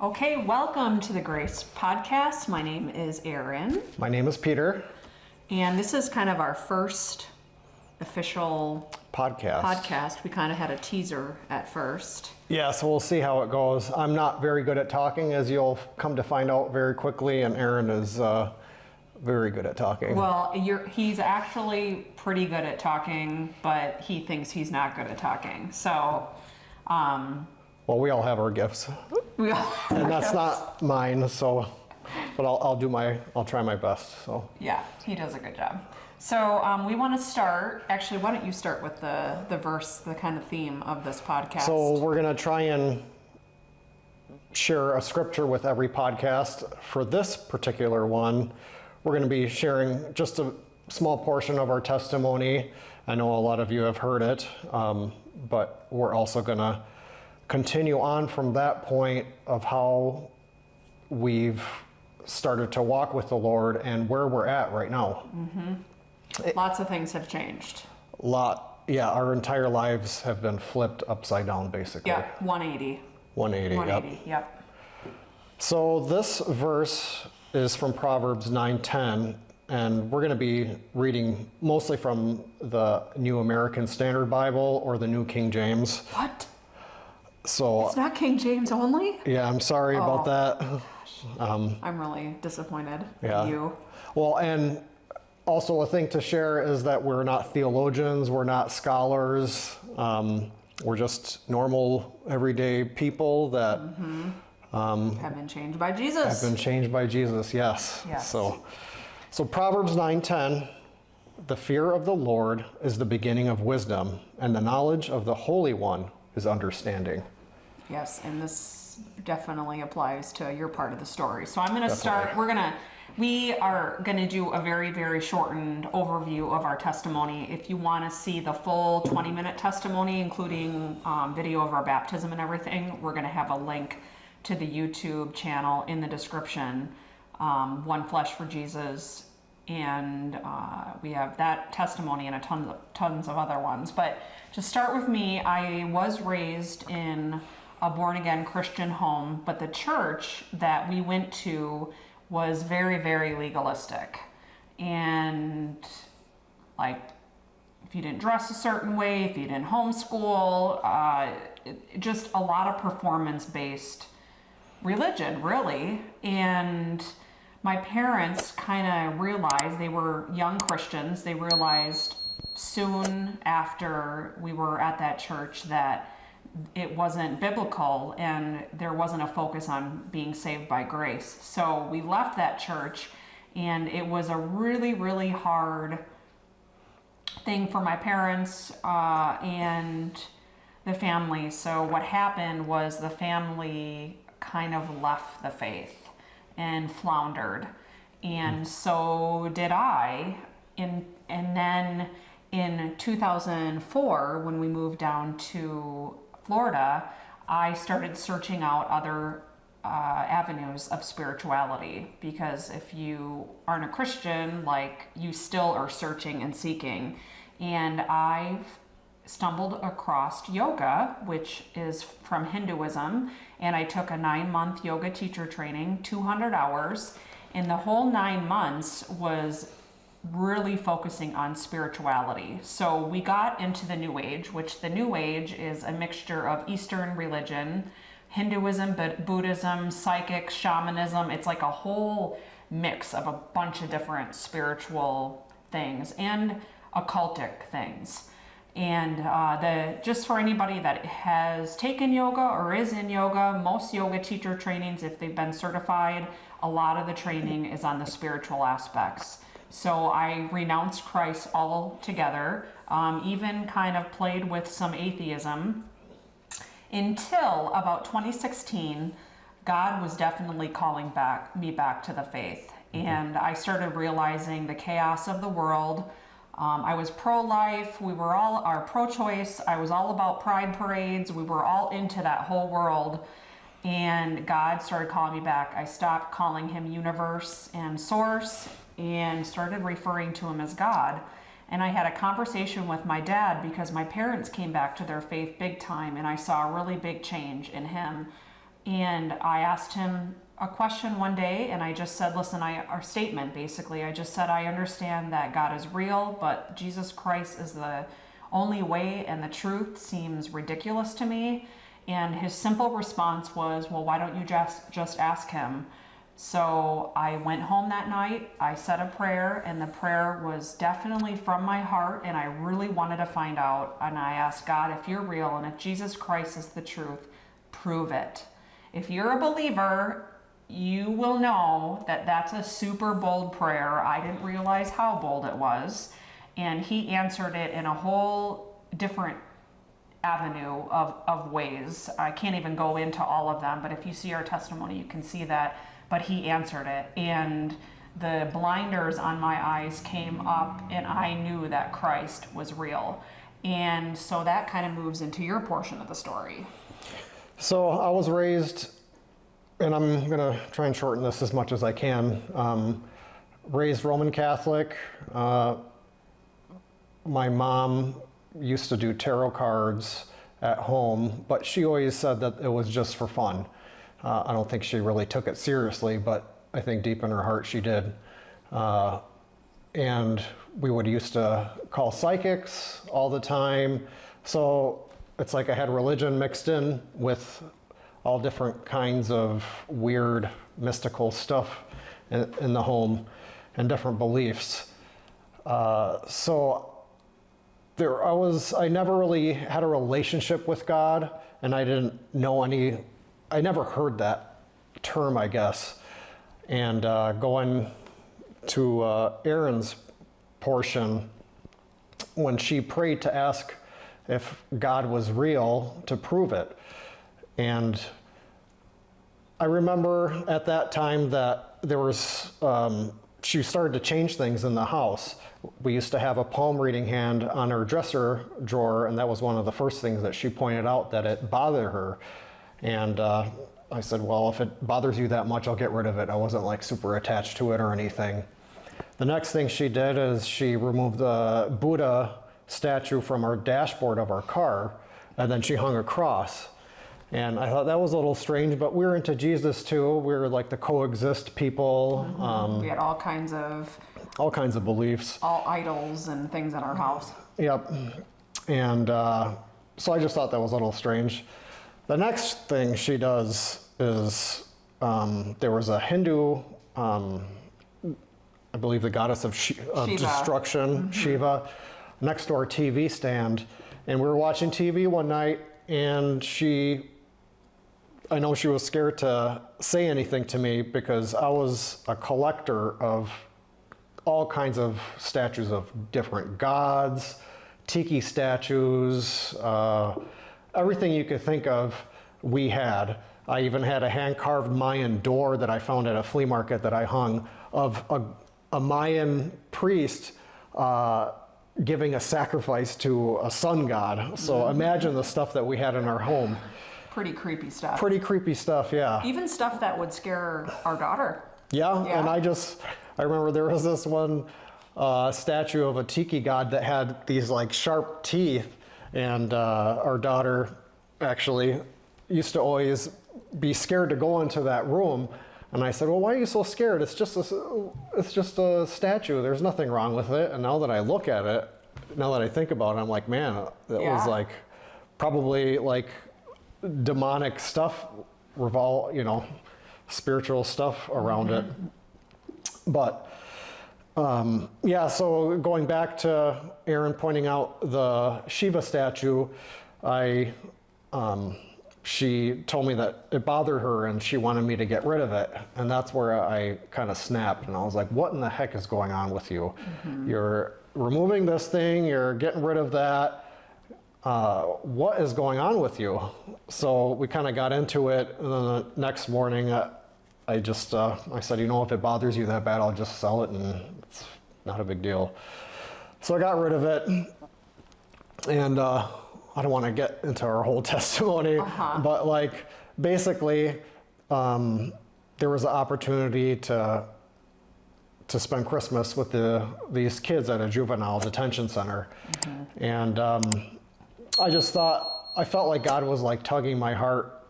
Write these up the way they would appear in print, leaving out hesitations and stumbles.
Okay, welcome to the Grace Podcast. My name is Erin. My name is Peter. And this is kind of our first official podcast. We kind of had a teaser at first. Yeah, so we'll see how it goes. I'm not very good at talking, as you'll come to find out very quickly, and Erin is very good at talking. Well, he's actually pretty good at talking, but he thinks he's not good at talking. So, well, we all have our gifts. And that's not mine, so, but I'll try my best, so. Yeah, he does a good job. So we want to start, actually, why don't you start with the verse, the kind of theme of this podcast? So we're going to try and share a scripture with every podcast. For this particular one, we're going to be sharing just a small portion of our testimony. I know a lot of you have heard it, but we're also going to continue on from that point of how we've started to walk with the Lord and where we're at right now. Mm-hmm. Lots of things have changed. Our entire lives have been flipped upside down, basically. Yeah, 180. 180, yep. So this verse is from Proverbs 9:10, and we're going to be reading mostly from the New American Standard Bible or the New King James. What? So it's not King James only? Yeah, I'm sorry about that. I'm really disappointed in you. Well, and also a thing to share is that we're not theologians, we're not scholars, we're just normal, everyday people that have been changed by Jesus. Have been changed by Jesus, yes. So Proverbs 9:10, the fear of the Lord is the beginning of wisdom, and the knowledge of the Holy One is understanding. Yes, and this definitely applies to your part of the story. So I'm going to start, we are going to do a very, very shortened overview of our testimony. If you want to see the full 20-minute testimony, including video of our baptism and everything, we're going to have a link to the YouTube channel in the description, One Flesh for Jesus, and we have that testimony and a tons of other ones. But to start with me, I was raised in a born-again Christian home, but the church that we went to was very, very legalistic. And like, if you didn't dress a certain way, if you didn't homeschool, just a lot of performance-based religion, really. And my parents kind of realized, they were young Christians, they realized soon after we were at that church that it wasn't biblical and there wasn't a focus on being saved by grace. So we left that church, and it was a really, really hard thing for my parents and the family. So what happened was the family kind of left the faith and floundered, and so did I. And then in 2004, when we moved down to Florida, I started searching out other avenues of spirituality, because if you aren't a Christian, like, you still are searching and seeking. And I've stumbled across yoga, which is from Hinduism, and I took a 9-month yoga teacher training, 200 hours, and the whole 9 months was really focusing on spirituality. So we got into the New Age, which the New Age is a mixture of Eastern religion, Hinduism, Buddhism, psychic, shamanism. It's like a whole mix of a bunch of different spiritual things and occultic things. And just for anybody that has taken yoga or is in yoga, most yoga teacher trainings, if they've been certified, a lot of the training is on the spiritual aspects. So I renounced Christ altogether, even kind of played with some atheism, until about 2016, God was definitely calling me back to the faith. And I started realizing the chaos of the world. I was pro-life, we were all pro-choice, I was all about pride parades, we were all into that whole world. And God started calling me back. I stopped calling him universe and source and started referring to him as God. And I had a conversation with my dad, because my parents came back to their faith big time, and I saw a really big change in him. And I asked him a question one day, and I just said, listen, our statement basically, I just said, I understand that God is real, but Jesus Christ is the only way, and the truth seems ridiculous to me. And his simple response was, well, why don't you just ask him? So I went home that night, I said a prayer, and the prayer was definitely from my heart, and I really wanted to find out. And I asked God, if you're real and if Jesus Christ is the truth, prove it. If you're a believer, you will know that that's a super bold prayer. I didn't realize how bold it was. And he answered it in a whole different avenue of ways. I can't even go into all of them, but if you see our testimony, you can see that. But he answered it, and the blinders on my eyes came up, and I knew that Christ was real. And so that kind of moves into your portion of the story. So I was raised, and I'm going to try and shorten this as much as I can, raised Roman Catholic. My mom used to do tarot cards at home, but she always said that it was just for fun. I don't think she really took it seriously, but I think deep in her heart she did. And we would used to call psychics all the time. So it's like I had religion mixed in with all different kinds of weird mystical stuff in the home and different beliefs. So I never really had a relationship with God, and I didn't know I never heard that term, I guess. And going to Erin's portion, when she prayed to ask if God was real, to prove it. And I remember at that time that there was, she started to change things in the house. We used to have a palm reading hand on her dresser drawer, and that was one of the first things that she pointed out, that it bothered her. And I said, well, if it bothers you that much, I'll get rid of it. I wasn't like super attached to it or anything. The next thing she did is she removed the Buddha statue from our dashboard of our car, and then she hung a cross. And I thought that was a little strange, but we were into Jesus too. We were like the coexist people. Mm-hmm. We had all kinds of beliefs. All idols and things in our house. Yep. And so I just thought that was a little strange. The next thing she does is there was a Hindu, I believe the goddess of destruction, mm-hmm. Shiva, next to our TV stand. And we were watching TV one night, and I know she was scared to say anything to me because I was a collector of all kinds of statues of different gods, tiki statues, everything you could think of, we had. I even had a hand-carved Mayan door that I found at a flea market that I hung of a Mayan priest giving a sacrifice to a sun god. So imagine the stuff that we had in our home. Pretty creepy stuff. Pretty creepy stuff, yeah. Even stuff that would scare our daughter. Yeah. And I remember there was this one statue of a tiki god that had these like sharp teeth, and our daughter actually used to always be scared to go into that room. And I said, well, why are you so scared? It's just a statue. There's nothing wrong with it. And now that I look at it, now that I think about it, I'm like, man, that was like probably like demonic stuff, spiritual stuff around it. But so going back to Erin pointing out the Shiva statue, she told me that it bothered her and she wanted me to get rid of it. And that's where I kind of snapped, and I was like, what in the heck is going on with you? Mm-hmm. You're removing this thing, you're getting rid of that. What is going on with you? So we kind of got into it, and then the next morning I said, if it bothers you that bad, I'll just sell it, and it's not a big deal. So I got rid of it, and I don't want to get into our whole testimony, but basically there was an opportunity to spend Christmas with these kids at a juvenile detention center. Mm-hmm. And I felt like God was like tugging my heart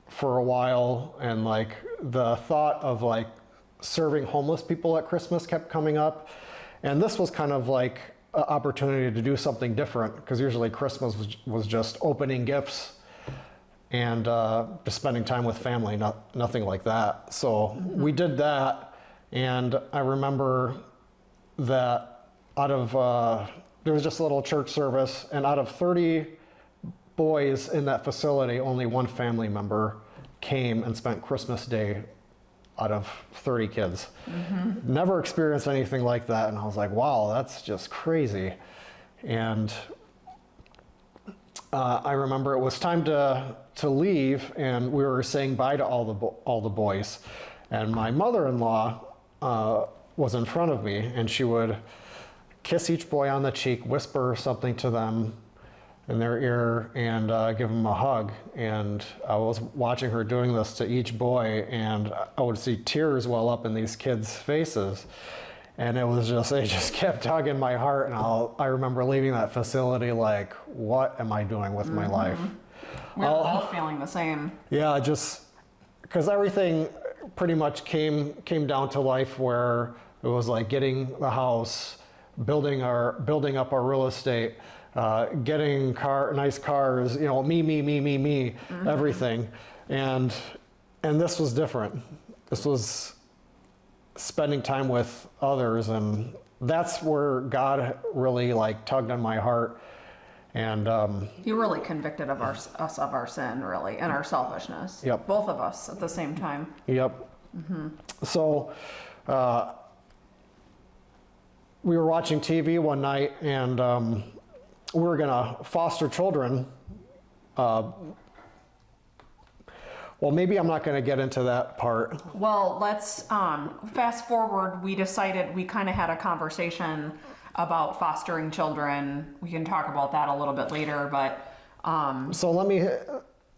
for a while, and like the thought of like serving homeless people at Christmas kept coming up. And this was kind of like an opportunity to do something different, because usually Christmas was just opening gifts and just spending time with family, nothing like that. So we did that, and I remember that out of, there was just a little church service, and out of 30 boys in that facility, only one family member came and spent Christmas Day out of 30 kids. Never experienced anything like that, and I was like, wow, that's just crazy. And I remember it was time to leave, and we were saying bye to all the boys, and my mother-in-law was in front of me, and she would kiss each boy on the cheek, whisper something to them in their ear, and give them a hug. And I was watching her doing this to each boy, and I would see tears well up in these kids' faces. And it just kept tugging my heart. And I remember leaving that facility like, what am I doing with my life? We're all feeling the same. Yeah, just because everything pretty much came down to life, where it was like getting the house, building up our real estate, getting nice cars, me, everything. And this was different. This was spending time with others, and that's where God really like tugged on my heart. And He really convicted of us of our sin, really, and our selfishness. Yep. Both of us at the same time. Yep. So we were watching TV one night, and we were gonna foster children. Well, maybe I'm not gonna get into that part. Well, let's fast forward. We decided, we kind of had a conversation about fostering children. We can talk about that a little bit later, but So let me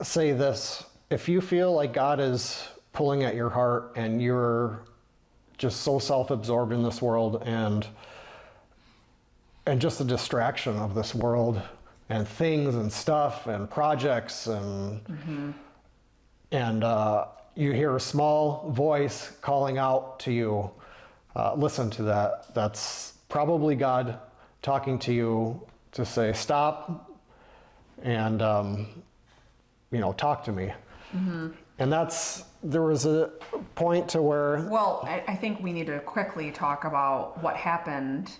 say this. If you feel like God is pulling at your heart, and you're just so self-absorbed in this world, and just a distraction of this world, and things and stuff and projects, and you hear a small voice calling out to you, listen to that. That's probably God talking to you to say, stop and talk to me. And there was a point to where... Well, I think we need to quickly talk about what happened.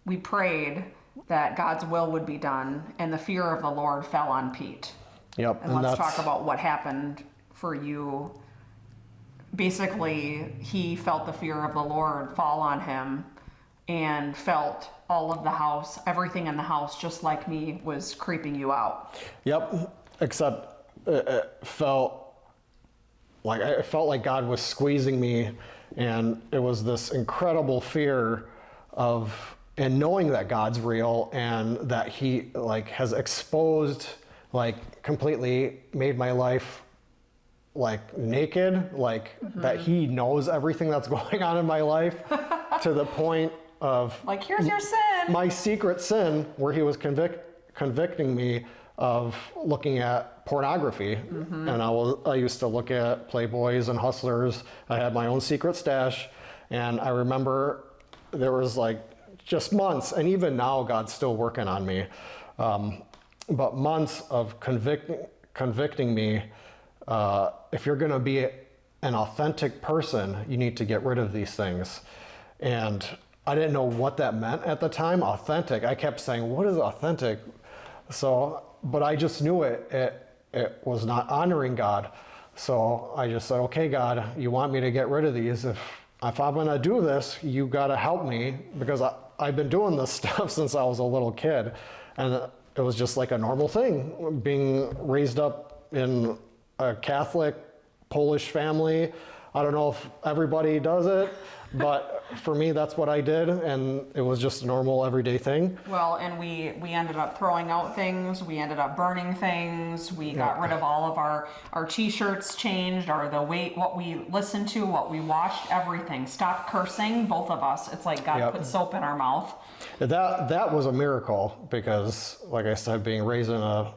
We prayed that God's will would be done, and the fear of the Lord fell on Pete. Yep. And let's talk about what happened for you. Basically, he felt the fear of the Lord fall on him, and felt all of the house, everything in the house, just like me, was creeping you out. Yep. Except it felt like God was squeezing me, and it was this incredible fear and knowing that God's real, and that He has exposed, completely made my life naked, that He knows everything that's going on in my life, to the point of here's your sin, my secret sin, where He was convicting me of looking at pornography. And I used to look at Playboys and Hustlers. I had my own secret stash, and I remember there was just months, and even now God's still working on me, but months of convicting me. If you're going to be an authentic person, you need to get rid of these things. And I didn't know what that meant at the time, authentic. I kept saying, what is authentic? But I just knew it was not honoring God. So I just said, okay, God, you want me to get rid of these. If I'm going to do this, you got to help me, because I've been doing this stuff since I was a little kid. And it was just like a normal thing, being raised up in a Catholic Polish family. I don't know if everybody does it, but for me, that's what I did, and it was just a normal everyday thing. Well, and we ended up throwing out things. We ended up burning things. We got rid of all of our t-shirts, changed what we listened to, what we watched, everything. Stopped cursing, both of us. It's like God put soap in our mouth. That was a miracle, because, like I said, being raised in a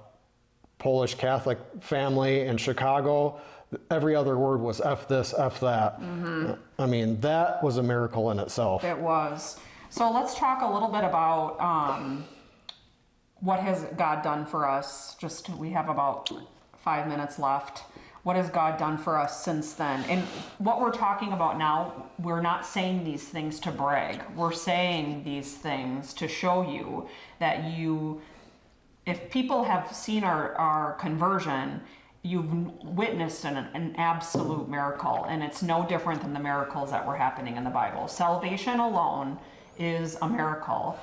Polish Catholic family in Chicago, every other word was F this, F that. I mean, that was a miracle in itself. It was. So let's talk a little bit about what has God done for us. We have about 5 minutes left. What has God done for us since then? And what we're talking about now, we're not saying these things to brag. We're saying these things to show you that if people have seen our conversion, you've witnessed an absolute miracle, and it's no different than the miracles that were happening in the Bible. Salvation alone is a miracle.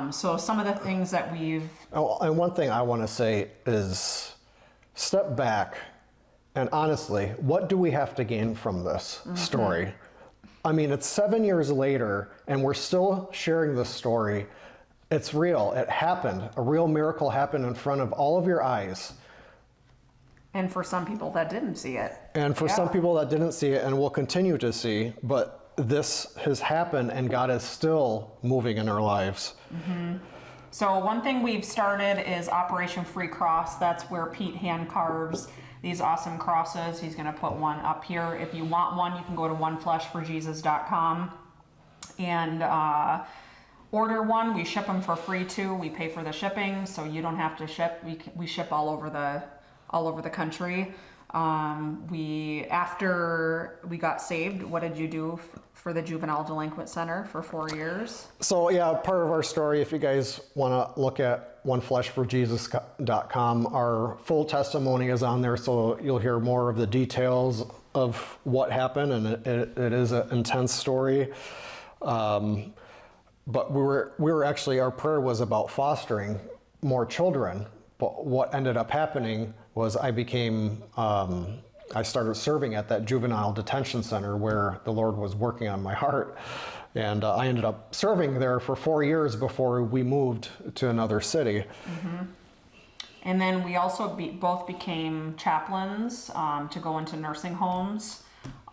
So some of the things that we've... Oh, and one thing I want to say is step back, and honestly, what do we have to gain from this story? I mean, it's 7 years later, and we're still sharing this story. It's real. It happened. A real miracle happened in front of all of your eyes. And for some people that didn't see it. And for some people that didn't see it and will continue to see, but this has happened and God is still moving in our lives. So one thing we've started is Operation Free Cross. That's where Pete hand carves these awesome crosses. He's going to put one up here. If you want one, you can go to onefleshforjesus.com and order one. We ship them for free too. We pay for the shipping, so you don't have to ship. We ship all over the country. After we got saved, what did you do for the Juvenile Delinquent Center for 4 years? So yeah, part of our story, if you guys want to look at onefleshforjesus.com, our full testimony is on there, so you'll hear more of the details of what happened, and it is an intense story. But we were actually, our prayer was about fostering more children. But what ended up happening was I started serving at that juvenile detention center where the Lord was working on my heart. And I ended up serving there for 4 years before we moved to another city. And then we also both became chaplains to go into nursing homes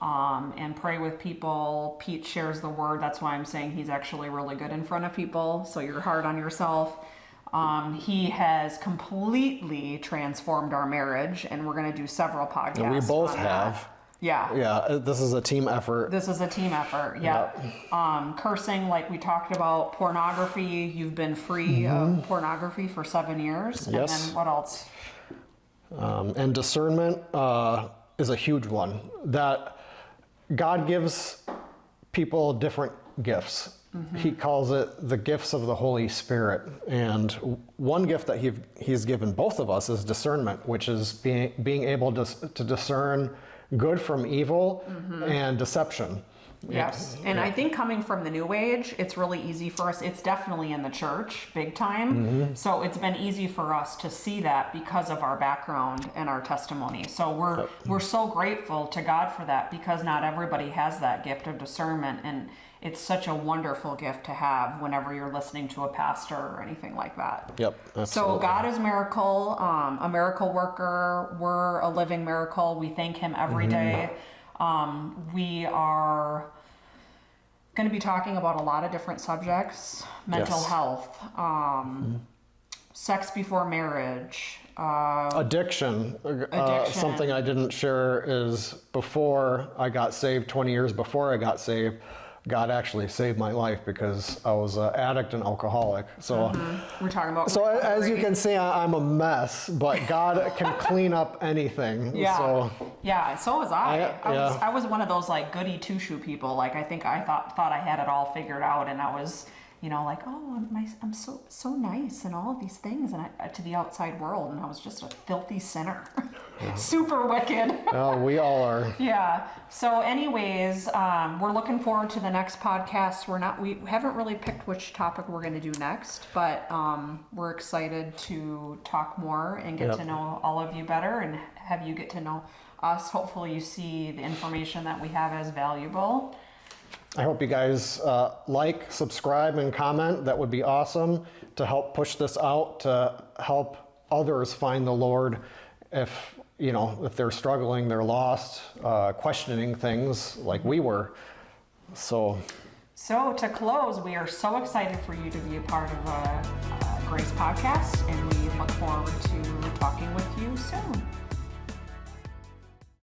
and pray with people. Pete shares the word. That's why I'm saying he's actually really good in front of people. So you're hard on yourself. He has completely transformed our marriage, and we're going to do several podcasts. And we both on have. That. Yeah. Yeah, this is a team effort. Yeah. Cursing, like we talked about, pornography. You've been free of pornography for 7 years. And then what else? And discernment is a huge one. That God gives people different gifts. He calls it the gifts of the Holy Spirit. And one gift that he's given both of us is discernment, which is being able to discern good from evil and deception. Yes. And I think coming from the New Age, it's really easy for us. It's definitely in the church, big time. So it's been easy for us to see that because of our background and our testimony. So we're so grateful to God for that, because not everybody has that gift of discernment. And it's such a wonderful gift to have whenever you're listening to a pastor or anything like that. Yep, absolutely. So God is a miracle worker. We're a living miracle. We thank him every day. We are going to be talking about a lot of different subjects: mental health, sex before marriage, addiction. Something I didn't share is before I got saved, 20 years before I got saved, God actually saved my life because I was an addict and alcoholic. So we're talking about. So as you can see, I'm a mess, but God can clean up anything. Yeah. So, yeah. So was I. I was one of those like goody two shoe people. Like I thought I had it all figured out, and I was, like, oh, I'm so nice and all of these things, and to the outside world, and I was just a filthy sinner, super wicked. Oh, we all are. Yeah. So, anyways, we're looking forward to the next podcast. We haven't really picked which topic we're going to do next, but we're excited to talk more and get to know all of you better, and have you get to know us. Hopefully, you see the information that we have as valuable. I hope you guys like, subscribe, and comment. That would be awesome to help push this out, to help others find the Lord. If they're struggling, they're lost, questioning things like we were. So to close, we are so excited for you to be a part of Grace Podcast, and we look forward to talking with you